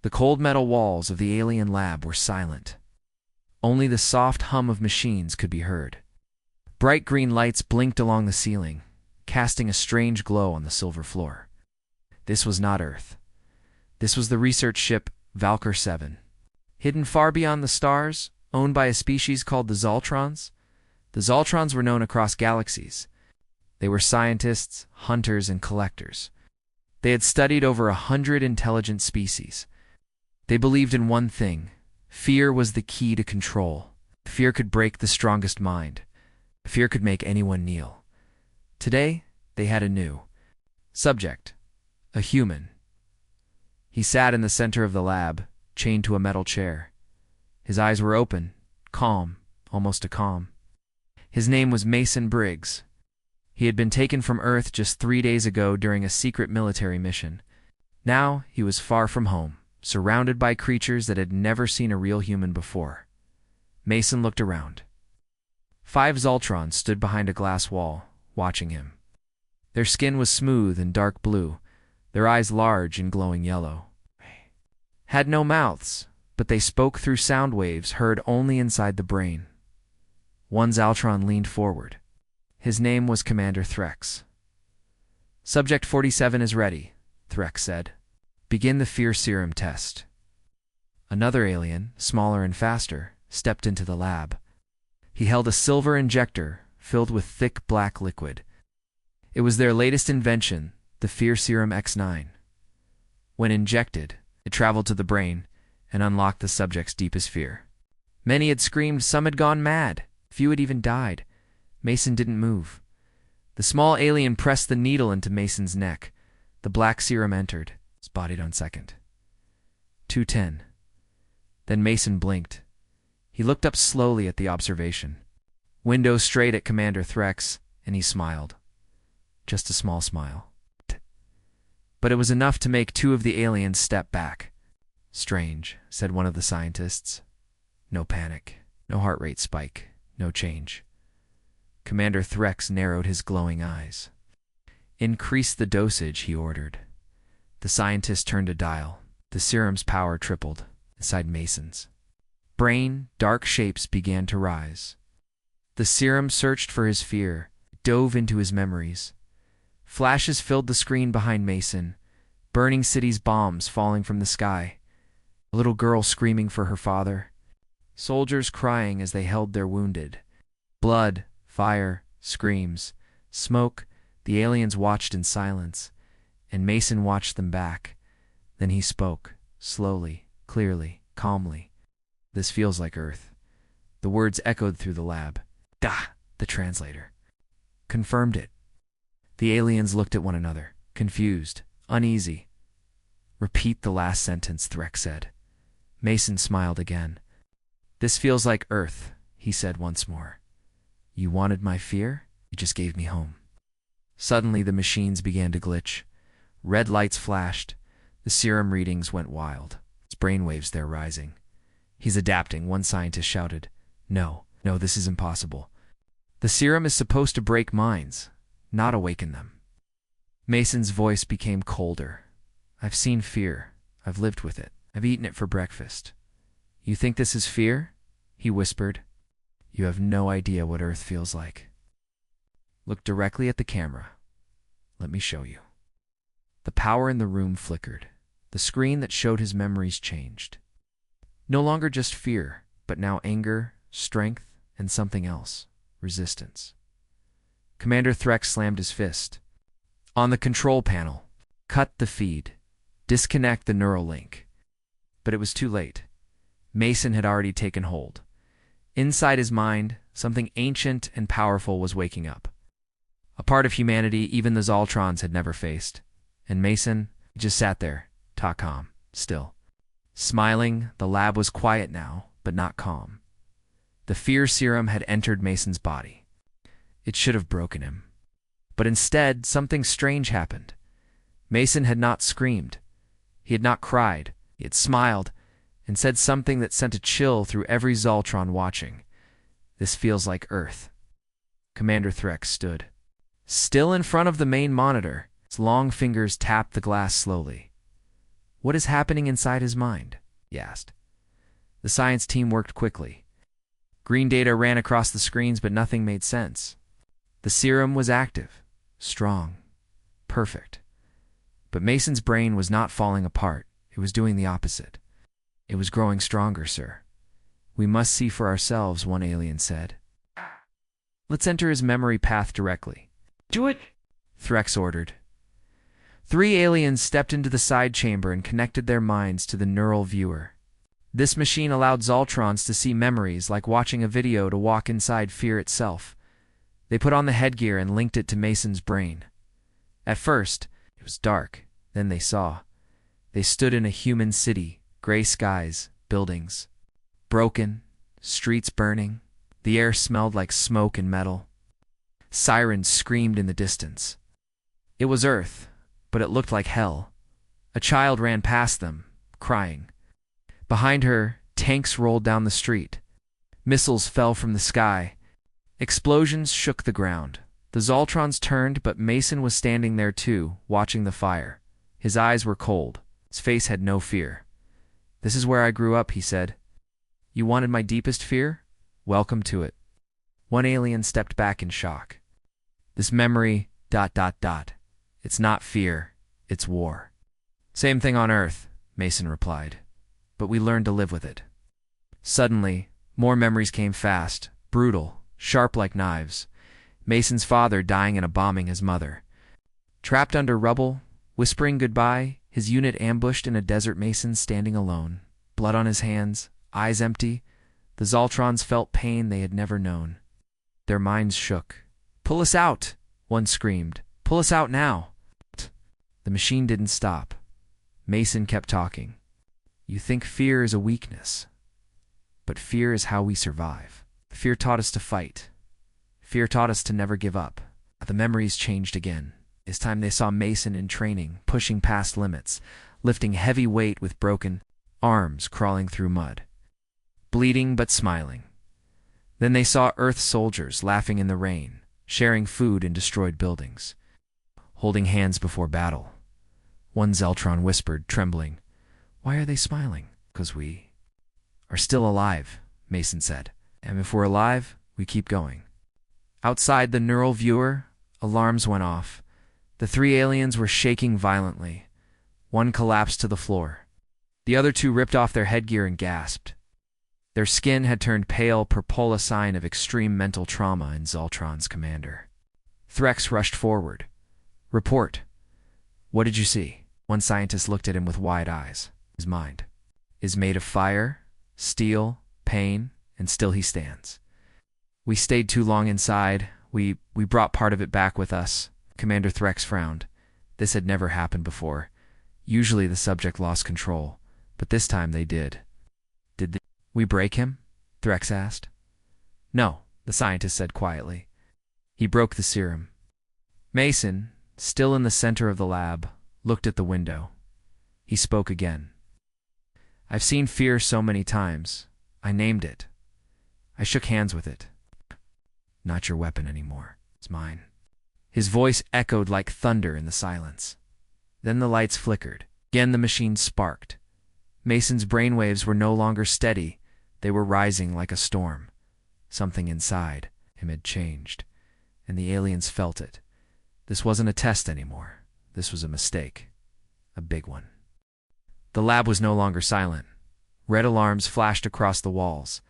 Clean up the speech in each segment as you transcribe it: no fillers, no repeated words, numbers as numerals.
The cold metal walls of the alien lab were silent. Only the soft hum of machines could be heard. Bright green lights blinked along the ceiling, casting a strange glow on the silver floor. This was not Earth. This was the research ship Valkyr 7. Hidden far beyond the stars, owned by a species called the Zoltrons. The Zoltrons were known across galaxies. They were scientists, hunters, and collectors. They had studied over 100 intelligent species. They believed in one thing: fear was the key to control. Fear could break the strongest mind. Fear could make anyone kneel. Today, they had a new subject, a human. He sat in the center of the lab, chained to a metal chair. His eyes were open, calm, almost a calm. His name was Mason Briggs. He had been taken from Earth just 3 days ago during a secret military mission. Now he was far from home, surrounded by creatures that had never seen a real human before. Mason looked around. 5 Zoltrons stood behind a glass wall, watching him. Their skin was smooth and dark blue, their eyes large and glowing yellow. Had no mouths, but they spoke through sound waves heard only inside the brain. One Zoltron leaned forward. His name was Commander Threx. "Subject 47 is ready," Threx said. "Begin the fear serum test." Another alien, smaller and faster, stepped into the lab. He held a silver injector filled with thick black liquid. It was their latest invention, the Fear Serum X9. When injected, it traveled to the brain and unlocked the subject's deepest fear. Many had screamed, some had gone mad, few had even died. Mason didn't move. The small alien pressed the needle into Mason's neck. The black serum entered, spotted on second. 210. Then Mason blinked. He looked up slowly at the observation. Window straight at Commander Threx, and he smiled. Just a small smile. But it was enough to make 2 of the aliens step back. "Strange," said one of the scientists. "No panic, no heart rate spike, no change." Commander Threx narrowed his glowing eyes. "Increase the dosage," he ordered. The scientist turned a dial. The serum's power tripled. Inside Mason's brain, dark shapes began to rise. The serum searched for his fear, dove into his memories. Flashes filled the screen behind Mason, burning cities, bombs falling from the sky, a little girl screaming for her father, soldiers crying as they held their wounded. Blood, fire, screams, smoke. The aliens watched in silence, and Mason watched them back. Then he spoke, slowly, clearly, calmly. "This feels like Earth." The words echoed through the lab. "Da!" The translator confirmed it. The aliens looked at one another, confused, uneasy. "Repeat the last sentence," Threx said. Mason smiled again. "This feels like Earth," he said once more. "You wanted my fear? You just gave me home." Suddenly the machines began to glitch. Red lights flashed. The serum readings went wild. Its brainwaves there rising. "He's adapting," one scientist shouted. No, this is impossible. The serum is supposed to break minds, not awaken them." Mason's voice became colder. "I've seen fear. I've lived with it. I've eaten it for breakfast. You think this is fear?" he whispered. "You have no idea what Earth feels like. Look directly at the camera. Let me show you." The power in the room flickered. The screen that showed his memories changed. No longer just fear, but now anger, strength, and something else. Resistance. Commander Threx slammed his fist. "On the control panel. Cut the feed. Disconnect the neural link." But it was too late. Mason had already taken hold. Inside his mind, something ancient and powerful was waking up. A part of humanity even the Zoltrons had never faced. And Mason just sat there, calm, still. Smiling, the lab was quiet now, but not calm. The fear serum had entered Mason's body. It should have broken him. But instead, something strange happened. Mason had not screamed. He had not cried. He had smiled and said something that sent a chill through every Zoltron watching. "This feels like Earth." Commander Threx stood. Still in front of the main monitor, his long fingers tapped the glass slowly. What is happening inside his mind? He asked. The science team worked quickly. Green data ran across the screens, but nothing made sense. The serum was active, strong, perfect. But Mason's brain was not falling apart. It was doing the opposite. It was growing stronger, sir. We must see for ourselves, one alien said. Let's enter his memory path directly. Do it! Threx ordered. 3 aliens stepped into the side chamber and connected their minds to the neural viewer. This machine allowed Zoltrons to see memories like watching a video to walk inside fear itself. They put on the headgear and linked it to Mason's brain. At first, it was dark. Then they saw. They stood in a human city, gray skies, buildings. Broken, streets burning. The air smelled like smoke and metal. Sirens screamed in the distance. It was Earth, but it looked like hell. A child ran past them, crying. Behind her, tanks rolled down the street. Missiles fell from the sky. Explosions shook the ground. The Zoltrons turned, but Mason was standing there too, watching the fire. His eyes were cold. His face had no fear. This is where I grew up, he said. You wanted my deepest fear? Welcome to it. One alien stepped back in shock. This memory, ... It's not fear, it's war. Same thing on Earth, Mason replied. But we learned to live with it. Suddenly, more memories came fast, brutal, sharp like knives. Mason's father dying in a bombing his mother. Trapped under rubble, whispering goodbye, his unit ambushed in a desert. Mason standing alone, blood on his hands, eyes empty. The Zoltrons felt pain they had never known. Their minds shook. Pull us out, one screamed. Pull us out now. The machine didn't stop. Mason kept talking. You think fear is a weakness, but fear is how we survive. Fear taught us to fight. Fear taught us to never give up. The memories changed again. This time they saw Mason in training, pushing past limits, lifting heavy weight with broken arms, crawling through mud. Bleeding but smiling. Then they saw Earth soldiers laughing in the rain, sharing food in destroyed buildings, holding hands before battle. One Zeltron whispered, trembling, Why are they smiling? Because we are still alive, Mason said. And if we're alive, we keep going. Outside the neural viewer, alarms went off. The 3 aliens were shaking violently. One collapsed to the floor. The other 2 ripped off their headgear and gasped. Their skin had turned pale, purple, a sign of extreme mental trauma in Zoltron's commander. Threx rushed forward. Report. What did you see? One scientist looked at him with wide eyes. His mind is made of fire, steel, pain, and still he stands. We stayed too long inside. We brought part of it back with us. Commander Threx frowned. This had never happened before. Usually the subject lost control, but this time they did. Did we break him? Threx asked. No, the scientist said quietly. He broke the serum. Mason, still in the center of the lab, looked at the window. He spoke again. I've seen fear so many times. I named it. I shook hands with it. Not your weapon anymore. It's mine. His voice echoed like thunder in the silence. Then the lights flickered. Again the machine sparked. Mason's brainwaves were no longer steady. They were rising like a storm. Something inside him had changed, and the aliens felt it. This wasn't a test anymore. This was a mistake. A big one. The lab was no longer silent. Red alarms flashed across the walls.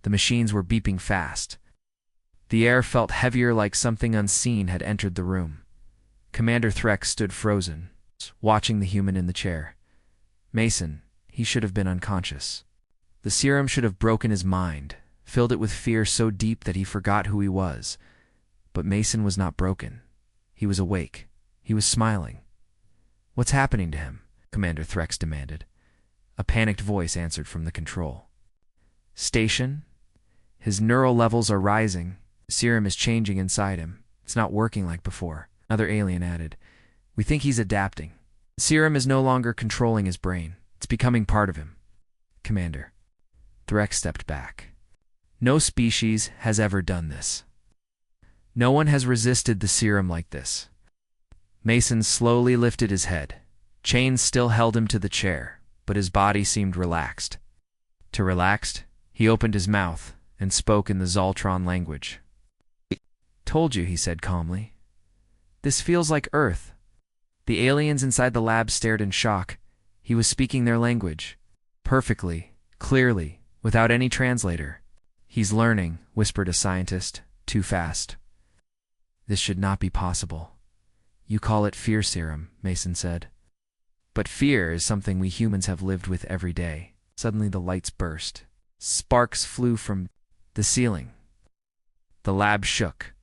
The machines were beeping fast. The air felt heavier, like something unseen had entered the room. Commander Threx stood frozen, watching the human in the chair. Mason, he should have been unconscious. The serum should have broken his mind, filled it with fear so deep that he forgot who he was. But Mason was not broken. He was awake. He was smiling. What's happening to him? Commander Threx demanded. A panicked voice answered from the control. Station? His neural levels are rising. The serum is changing inside him. It's not working like before. Another alien added. We think he's adapting. The serum is no longer controlling his brain. It's becoming part of him. Commander. Threx stepped back. No species has ever done this. No one has resisted the serum like this. Mason slowly lifted his head. Chains still held him to the chair, but his body seemed relaxed. To relaxed, he opened his mouth and spoke in the Zoltron language. "Told you," he said calmly. "This feels like Earth." The aliens inside the lab stared in shock. He was speaking their language. Perfectly, clearly, without any translator. "He's learning," whispered a scientist. "Too fast." "This should not be possible." "You call it fear serum," Mason said. "But fear is something we humans have lived with every day." Suddenly the lights burst. Sparks flew from the ceiling. The lab shook.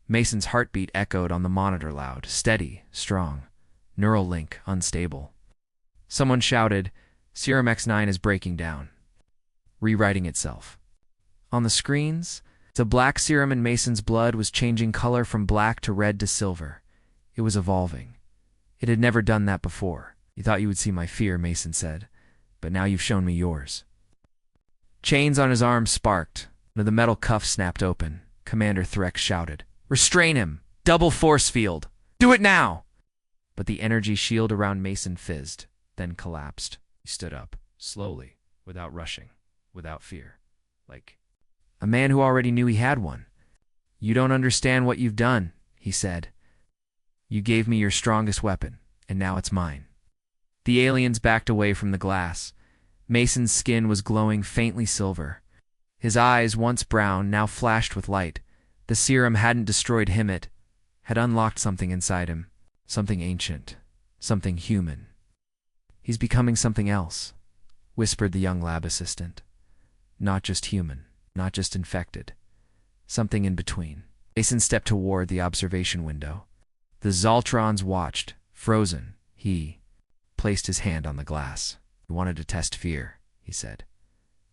Mason's heartbeat echoed on the monitor loud, steady, strong. Neural link unstable. Someone shouted, "Serum X9 is breaking down. Rewriting itself." On the screens, the black serum in Mason's blood was changing color from black to red to silver. It was evolving. It had never done that before. "You thought you would see my fear," Mason said, "but now you've shown me yours." Chains on his arms sparked. The metal cuff snapped open. Commander Threx shouted, "Restrain him! Double force field! Do it now!" But the energy shield around Mason fizzed, then collapsed. He stood up, slowly, without rushing, without fear. Like a man who already knew he had one. "You don't understand what you've done," he said. "You gave me your strongest weapon, and now it's mine." The aliens backed away from the glass. Mason's skin was glowing faintly silver. His eyes, once brown, now flashed with light. The serum hadn't destroyed him, it had unlocked something inside him. Something ancient. Something human. "He's becoming something else," whispered the young lab assistant. "Not just human. Not just infected. Something in between." Mason stepped toward the observation window. The Zoltrons watched, frozen. He placed his hand on the glass. "You wanted to test fear," he said.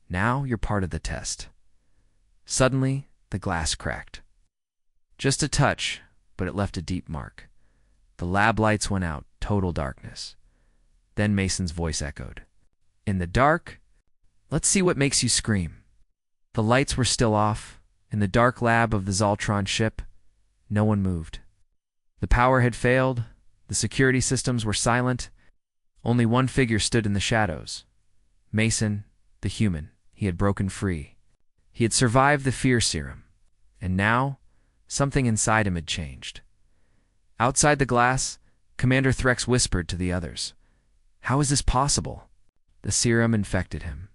"Now you're part of the test." Suddenly, the glass cracked. Just a touch, but it left a deep mark. The lab lights went out, total darkness. Then Mason's voice echoed. "In the dark, let's see what makes you scream." The lights were still off. In the dark lab of the Zoltron ship, no one moved. The power had failed. The security systems were silent. Only one figure stood in the shadows. Mason, the human. He had broken free. He had survived the fear serum. And now, something inside him had changed. Outside the glass, Commander Threx whispered to the others, "How is this possible?" The serum infected him.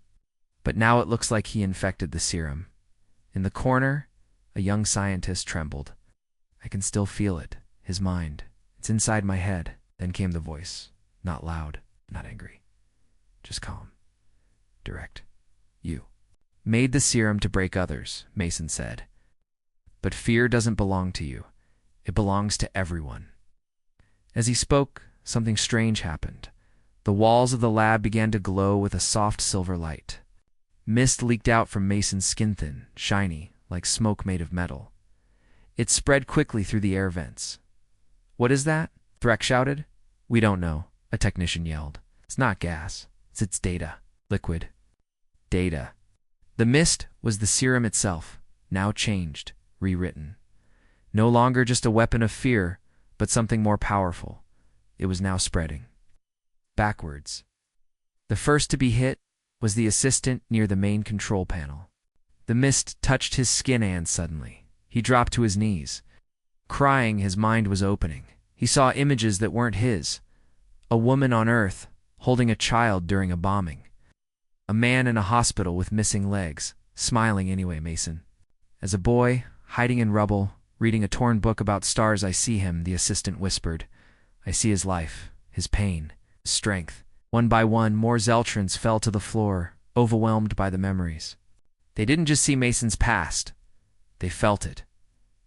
But now it looks like he infected the serum. In the corner, a young scientist trembled. "I can still feel it, his mind. It's inside my head." Then came the voice, not loud, not angry, just calm, direct. "You made the serum to break others," Mason said. "But fear doesn't belong to you. It belongs to everyone." As he spoke, something strange happened. The walls of the lab began to glow with a soft silver light. Mist leaked out from Mason's skin, thin, shiny, like smoke made of metal. It spread quickly through the air vents. "What is that?" Threx shouted. "We don't know," a technician yelled. "It's not gas. It's data. Liquid. Data." The mist was the serum itself, now changed, rewritten. No longer just a weapon of fear, but something more powerful. It was now spreading. Backwards. The first to be hit was the assistant near the main control panel. The mist touched his skin and suddenly, he dropped to his knees. Crying, his mind was opening. He saw images that weren't his. A woman on Earth, holding a child during a bombing. A man in a hospital with missing legs, smiling anyway, Mason. As a boy, hiding in rubble, reading a torn book about stars, "I see him," the assistant whispered. "I see his life, his pain, his strength." One by one, more Zeltrons fell to the floor, overwhelmed by the memories. They didn't just see Mason's past. They felt it,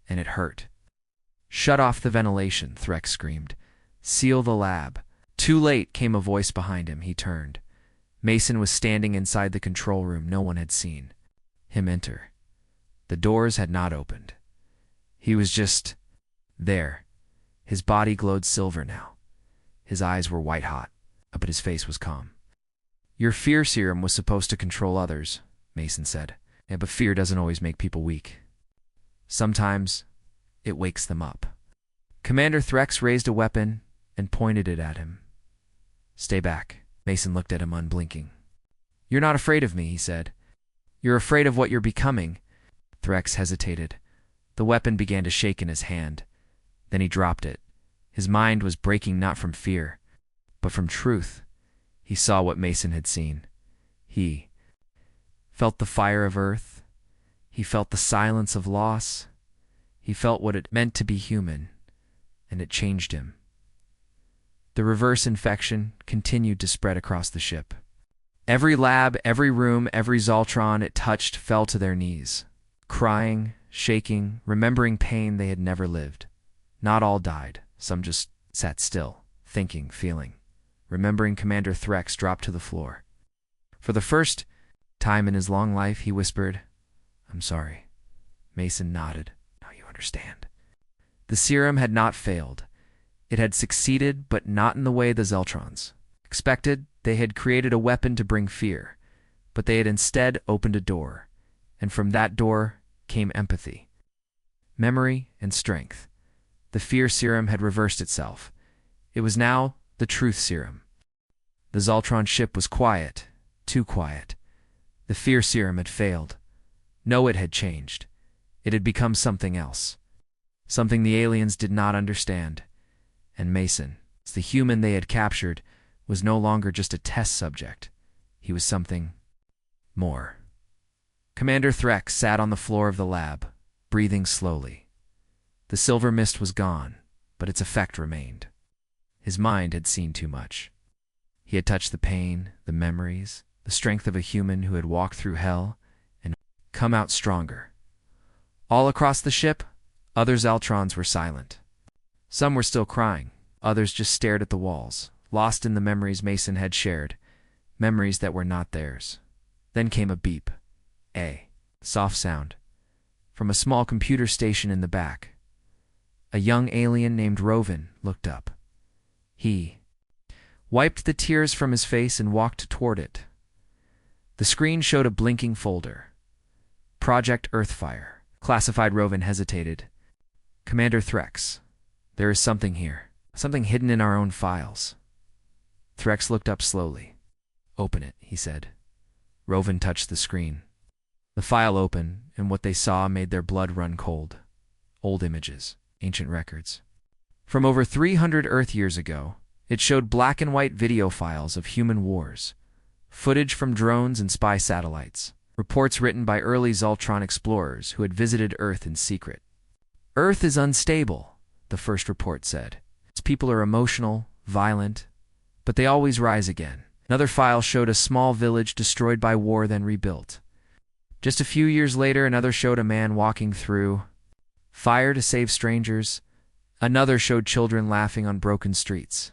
and it hurt. "Shut off the ventilation," Threx screamed. "Seal the lab." Too late, came a voice behind him. He turned. Mason was standing inside the control room no one had seen him enter. The doors had not opened. He was just there. His body glowed silver now. His eyes were white-hot, but his face was calm. "Your fear serum was supposed to control others," Mason said. "Yeah, but fear doesn't always make people weak. Sometimes it wakes them up." Commander Threx raised a weapon and pointed it at him. Stay back. Mason looked at him unblinking. You're not afraid of me, he said. You're afraid of what you're becoming. Threx hesitated. The weapon began to shake in his hand. Then he dropped it. His mind was breaking not from fear, but from truth. He saw what Mason had seen. He felt the fire of Earth. He felt the silence of loss. He felt what it meant to be human, and it changed him. The reverse infection continued to spread across the ship. Every lab, every room, every Zoltron it touched fell to their knees, crying, shaking, remembering pain they had never lived. Not all died. Some just sat still, thinking, feeling. Remembering Commander Threx dropped to the floor. For the first time in his long life, he whispered, "I'm sorry." Mason nodded. "Now you understand." The serum had not failed. It had succeeded, but not in the way the Zeltrons expected. They had created a weapon to bring fear, but they had instead opened a door, and from that door came empathy, memory, and strength. The fear serum had reversed itself. It was now the truth serum. The Zoltron ship was quiet, too quiet. The fear serum had failed. No, it had changed. It had become something else. Something the aliens did not understand. And Mason, the human they had captured, was no longer just a test subject. He was something more. Commander Threx sat on the floor of the lab, breathing slowly. The silver mist was gone, but its effect remained. His mind had seen too much. He had touched the pain, the memories, the strength of a human who had walked through hell and come out stronger. All across the ship, other Zaltrons were silent. Some were still crying. Others just stared at the walls, lost in the memories Mason had shared, memories that were not theirs. Then came a beep. A soft sound. From a small computer station in the back. A young alien named Rovan looked up. He wiped the tears from his face and walked toward it. The screen showed a blinking folder. Project Earthfire. Classified. Rovan hesitated. Commander Threx, there is something here. Something hidden in our own files. Threx looked up slowly. Open it, he said. Rovan touched the screen. The file opened, and what they saw made their blood run cold. Old images, ancient records. From over 300 Earth years ago, it showed black and white video files of human wars, footage from drones and spy satellites, reports written by early Zoltron explorers who had visited Earth in secret. Earth is unstable, the first report said. Its people are emotional, violent, but they always rise again. Another file showed a small village destroyed by war then rebuilt. Just a few years later, another showed a man walking through fire to save strangers. Another showed children laughing on broken streets.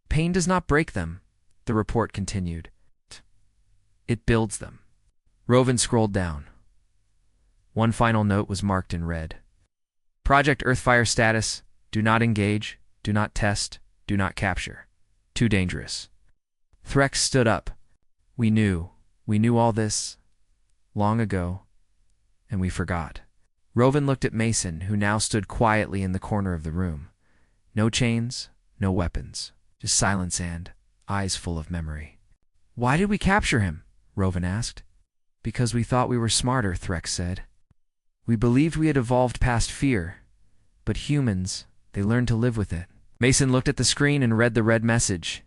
Pain does not break them, the report continued. It builds them. Rovan scrolled down. One final note was marked in red. Project Earthfire status: do not engage, do not test, do not capture. Too dangerous. Threx stood up. We knew all this long ago, and we forgot. Rovan looked at Mason, who now stood quietly in the corner of the room. No chains, no weapons, just silence and eyes full of memory. Why did we capture him? Rovan asked. Because we thought we were smarter, Threx said. We believed we had evolved past fear, but humans, they learned to live with it. Mason looked at the screen and read the red message.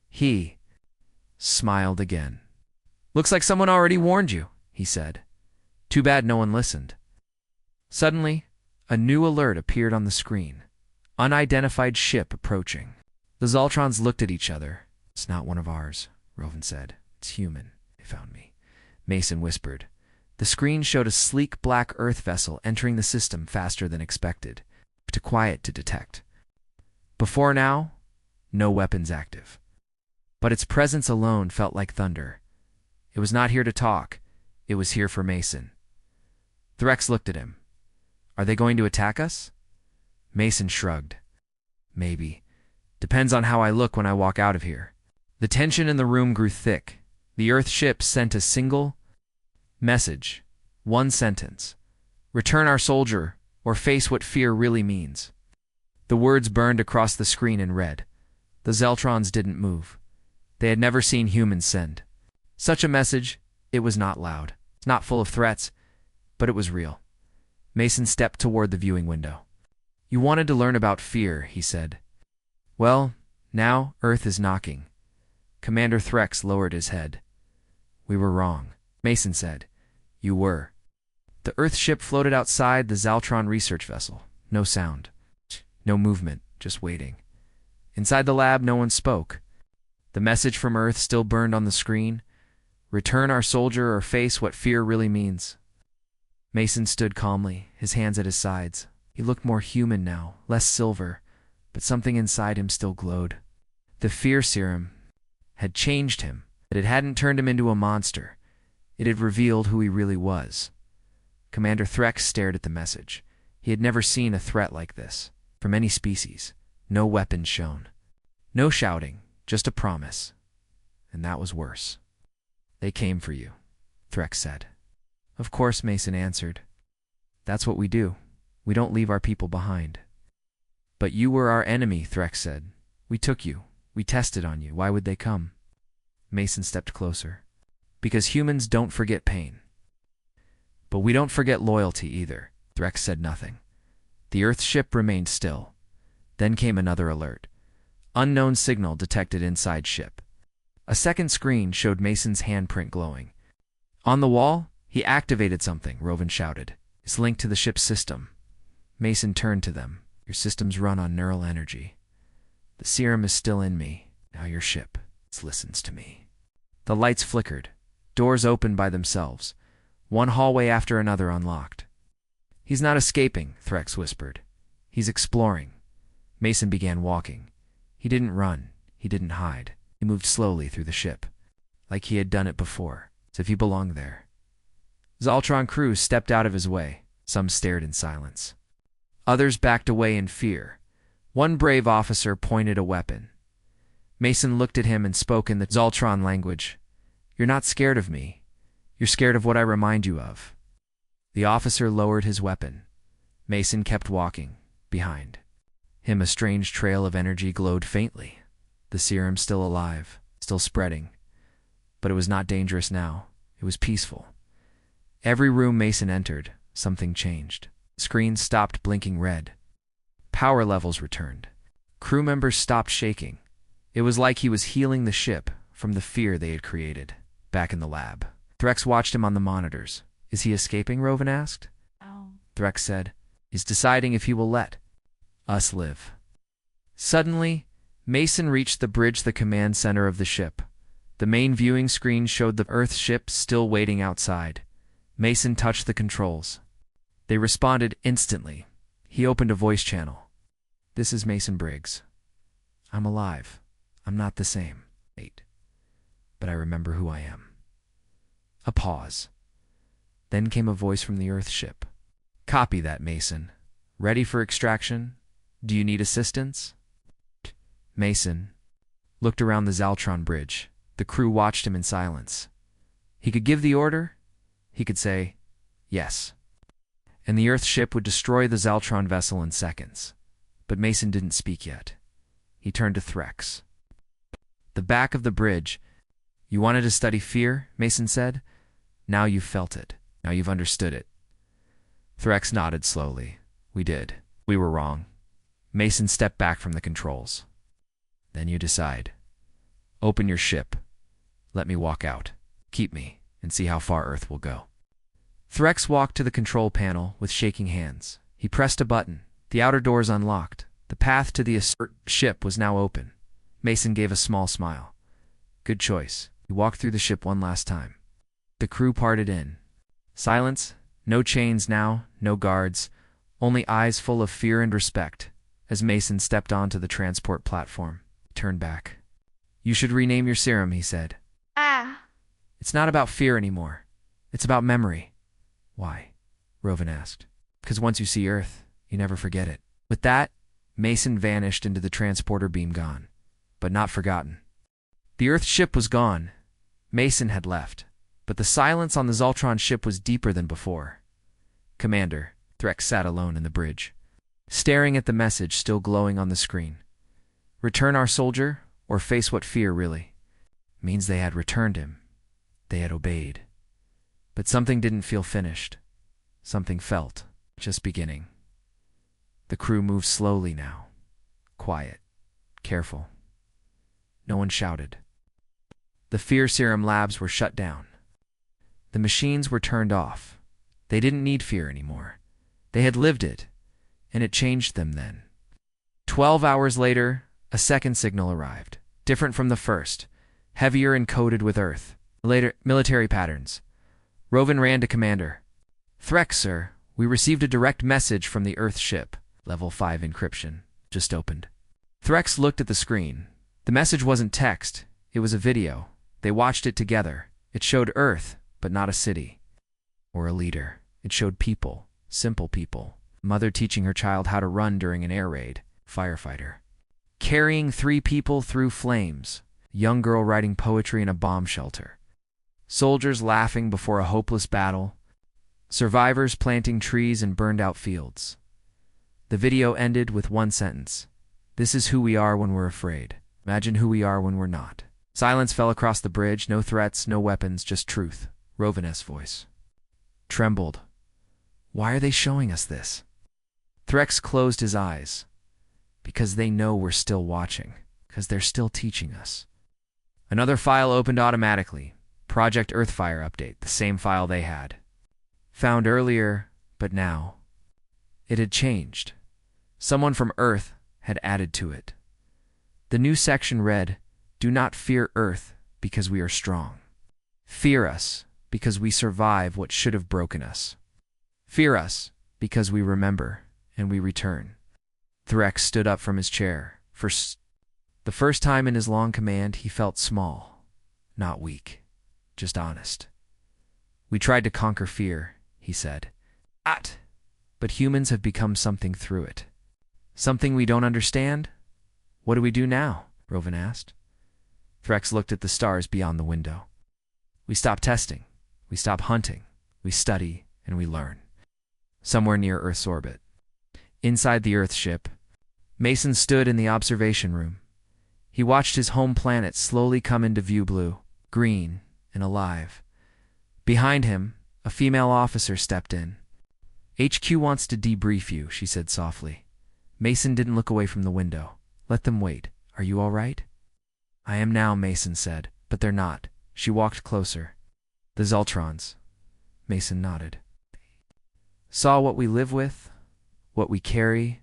He smiled again. Looks like someone already warned you, he said. Too bad no one listened. Suddenly, a new alert appeared on the screen. Unidentified ship approaching. The Zoltrons looked at each other. It's not one of ours, Rovan said. It's human. They found me. Mason whispered. The screen showed a sleek black Earth vessel entering the system faster than expected. Too quiet to detect. Before now, no weapons active. But its presence alone felt like thunder. It was not here to talk. It was here for Mason. Threx looked at him. Are they going to attack us? Mason shrugged. Maybe. Depends on how I look when I walk out of here. The tension in the room grew thick. The Earth ship sent a single message. One sentence. Return our soldier, or face what fear really means. The words burned across the screen in red. The Zeltrons didn't move. They had never seen humans send such a message. It was not loud, not full of threats, but it was real. Mason stepped toward the viewing window. You wanted to learn about fear, he said. Well, now Earth is knocking. Commander Threx lowered his head. We were wrong, Mason said. You were. The Earth ship floated outside the Zaltron research vessel. No sound. No movement, just waiting. Inside the lab, no one spoke. The message from Earth still burned on the screen. Return our soldier or face what fear really means. Mason stood calmly, his hands at his sides. He looked more human now, less silver, but something inside him still glowed. The fear serum had changed him, but it hadn't turned him into a monster. It had revealed who he really was. Commander Threx stared at the message. He had never seen a threat like this, from any species. No weapons shown. No shouting, just a promise. And that was worse. They came for you, Threx said. Of course, Mason answered. That's what we do. We don't leave our people behind. But you were our enemy, Threx said. We took you. We tested on you. Why would they come? Mason stepped closer. Because humans don't forget pain. But we don't forget loyalty either. Threx said nothing. The Earth ship remained still. Then came another alert. Unknown signal detected inside ship. A second screen showed Mason's handprint glowing. On the wall, he activated something, Rovan shouted. It's linked to the ship's system. Mason turned to them. Your systems run on neural energy. The serum is still in me. Now your ship listens to me. The lights flickered. Doors opened by themselves. One hallway after another unlocked. He's not escaping, Threx whispered. He's exploring. Mason began walking. He didn't run. He didn't hide. He moved slowly through the ship, like he had done it before, as if he belonged there. Zaltron crew stepped out of his way. Some stared in silence. Others backed away in fear. One brave officer pointed a weapon. Mason looked at him and spoke in the Zaltron language. You're not scared of me. You're scared of what I remind you of. The officer lowered his weapon. Mason kept walking, behind him. A strange trail of energy glowed faintly. The serum still alive, still spreading. But it was not dangerous now. It was peaceful. Every room Mason entered, something changed. Screens stopped blinking red. Power levels returned. Crew members stopped shaking. It was like he was healing the ship from the fear they had created. Back in the lab, Threx watched him on the monitors. Is he escaping? Rovan asked. Oh. Threx said. He's deciding if he will let us live. Suddenly, Mason reached the bridge, the command center of the ship. The main viewing screen showed the Earth ship still waiting outside. Mason touched the controls. They responded instantly. He opened a voice channel. This is Mason Briggs. I'm alive. I'm not the same. But I remember who I am. A pause. Then came a voice from the Earth ship. Copy that, Mason. Ready for extraction? Do you need assistance? Mason looked around the Zaltron bridge. The crew watched him in silence. He could give the order. He could say, yes. And the Earth ship would destroy the Zaltron vessel in seconds. But Mason didn't speak yet. He turned to Threx. The back of the bridge. You wanted to study fear, Mason said. Now you've felt it. Now you've understood it. Threx nodded slowly. We did. We were wrong. Mason stepped back from the controls. Then you decide. Open your ship. Let me walk out. Keep me, and see how far Earth will go. Threx walked to the control panel with shaking hands. He pressed a button. The outer doors unlocked. The path to the ship was now open. Mason gave a small smile. Good choice. He walked through the ship one last time. The crew parted in. Silence. No chains now, no guards. Only eyes full of fear and respect. As Mason stepped onto the transport platform, he turned back. You should rename your serum, he said. It's not about fear anymore. It's about memory. Why? Rovan asked. Because once you see Earth, you never forget it. With that, Mason vanished into the transporter beam, gone, but not forgotten. The Earth ship was gone. Mason had left, but the silence on the Zaltron ship was deeper than before. Commander, Threx sat alone in the bridge, staring at the message still glowing on the screen. Return our soldier, or face what fear really Means they had returned him. They had obeyed. But something didn't feel finished. Something felt just beginning. The crew moved slowly now. Quiet. Careful. No one shouted. The fear serum labs were shut down. The machines were turned off. They didn't need fear anymore. They had lived it, and it changed them then. 12 hours later, a second signal arrived, different from the first, heavier and coated with Earth. Later, military patterns. Rovan ran to Commander. "Threx, sir, we received a direct message from the Earth ship. Level 5 encryption. Just opened." Threx looked at the screen. The message wasn't text. It was a video. They watched it together. It showed Earth, but not a city. Or a leader. It showed people. Simple people. Mother teaching her child how to run during an air raid. Firefighter. Carrying 3 people through flames. Young girl writing poetry in a bomb shelter. Soldiers laughing before a hopeless battle. Survivors planting trees in burned-out fields. The video ended with one sentence. "This is who we are when we're afraid. Imagine who we are when we're not." Silence fell across the bridge. No threats, no weapons, just truth. Rovan's voice trembled. "Why are they showing us this?" Threx closed his eyes. "Because they know we're still watching. Because they're still teaching us." Another file opened automatically. Project Earthfire update, the same file they had. Found earlier, but now. It had changed. Someone from Earth had added to it. The new section read, "Do not fear Earth because we are strong. Fear us because we survive what should have broken us. Fear us because we remember and we return." Threx stood up from his chair. For the first time in his long command, he felt small, not weak, just honest. "We tried to conquer fear," he said. But humans have become something through it. Something we don't understand? What do we do now?" Rovan asked. Threx looked at the stars beyond the window. "We stop testing. We stop hunting. We study and we learn." Somewhere near Earth's orbit. Inside the Earth ship, Mason stood in the observation room. He watched his home planet slowly come into view, blue, green, and alive. Behind him, a female officer stepped in. "HQ wants to debrief you," she said softly. Mason didn't look away from the window. "Let them wait. Are you all right?" "I am now," Mason said, "but they're not." She walked closer. "The Zultrons." Mason nodded. "Saw what we live with, what we carry,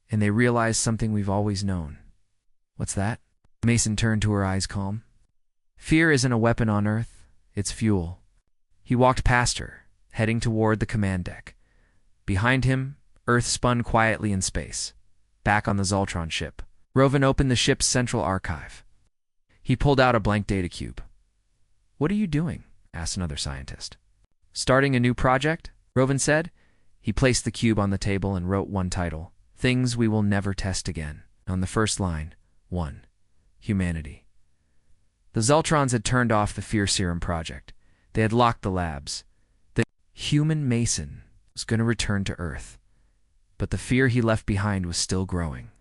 and they realized something we've always known." "What's that?" Mason turned to her, eyes calm. "Fear isn't a weapon on Earth. It's fuel." He walked past her, heading toward the command deck. Behind him, Earth spun quietly in space. Back on the Zultron ship, Rovan opened the ship's central archive. He pulled out a blank data cube. "What are you doing?" asked another scientist. "Starting a new project," Rovan said. He placed the cube on the table and wrote one title, "Things We Will Never Test Again." On the first line, 1. Humanity. The Zultrons had turned off the Fear Serum project. They had locked the labs. The human Mason was going to return to Earth. But the fear he left behind was still growing.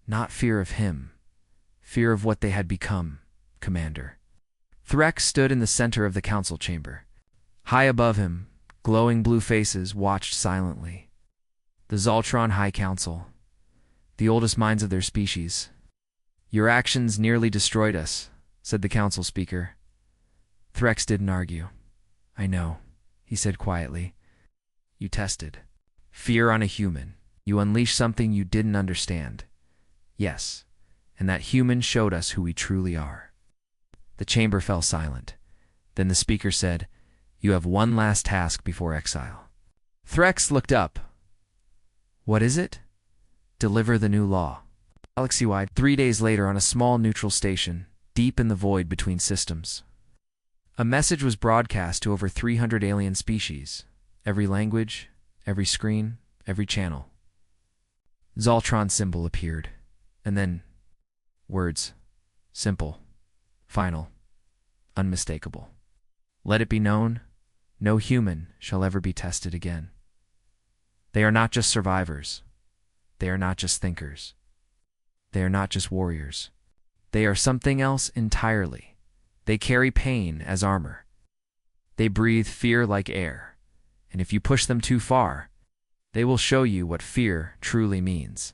Not fear of him. Fear of what they had become, Commander. Threx stood in the center of the council chamber. High above him, glowing blue faces watched silently. The Zultron High Council, the oldest minds of their species. "Your actions nearly destroyed us," said the council speaker. Threx didn't argue. "I know," he said quietly. "You tested fear on a human. You unleashed something you didn't understand. Yes, and that human showed us who we truly are." The chamber fell silent. Then the speaker said, "You have one last task before exile." Threx looked up. "What is it?" "Deliver the new law." Galaxy-wide, 3 days later on a small neutral station, deep in the void between systems. A message was broadcast to over 300 alien species. Every language, every screen, every channel. Zultron symbol appeared. And then, words. Simple. Final. Unmistakable. "Let it be known, no human shall ever be tested again." They are not just survivors. They are not just thinkers. They are not just warriors. They are something else entirely. They carry pain as armor. They breathe fear like air, and if you push them too far, they will show you what fear truly means.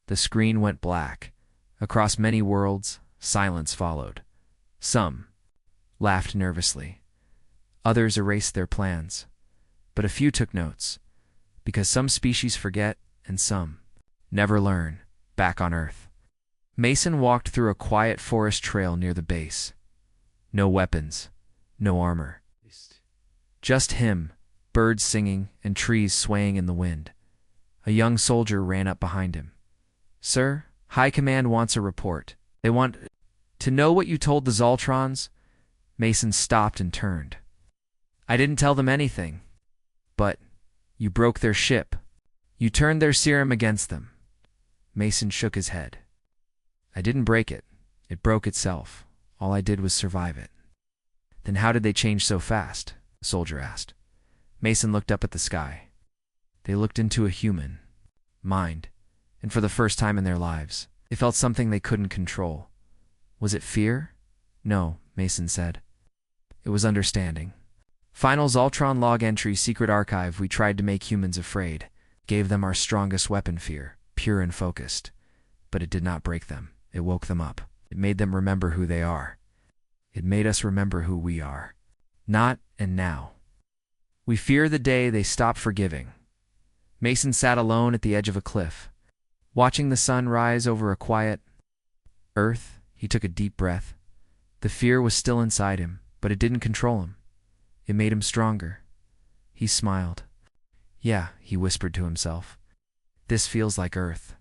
The screen went black. Across many worlds, silence followed. Some laughed nervously. Others erased their plans. But a few took notes, because some species forget and some never learn. Back on Earth, Mason walked through a quiet forest trail near the base. No weapons, no armor. Just him, birds singing and trees swaying in the wind. A young soldier ran up behind him. "Sir, High Command wants a report. They want to know what you told the Zoltrons." Mason stopped and turned. "I didn't tell them anything. But you broke their ship. You turned their serum against them." Mason shook his head. "I didn't break it. It broke itself. All I did was survive it." "Then how did they change so fast?" the soldier asked. Mason looked up at the sky. They looked into a human mind, and for the first time in their lives, they felt something they couldn't control. Was it fear? No, Mason said. It was understanding. Final Zoltron log entry secret archive. We tried to make humans afraid, gave them our strongest weapon, fear, pure and focused. But it did not break them. It woke them up. It made them remember who they are. It made us remember who we are. Not and now. We fear the day they stop forgiving. Mason sat alone at the edge of a cliff, watching the sun rise over a quiet Earth. He took a deep breath. The fear was still inside him, but it didn't control him. It made him stronger. He smiled. "Yeah," he whispered to himself. "This feels like Earth."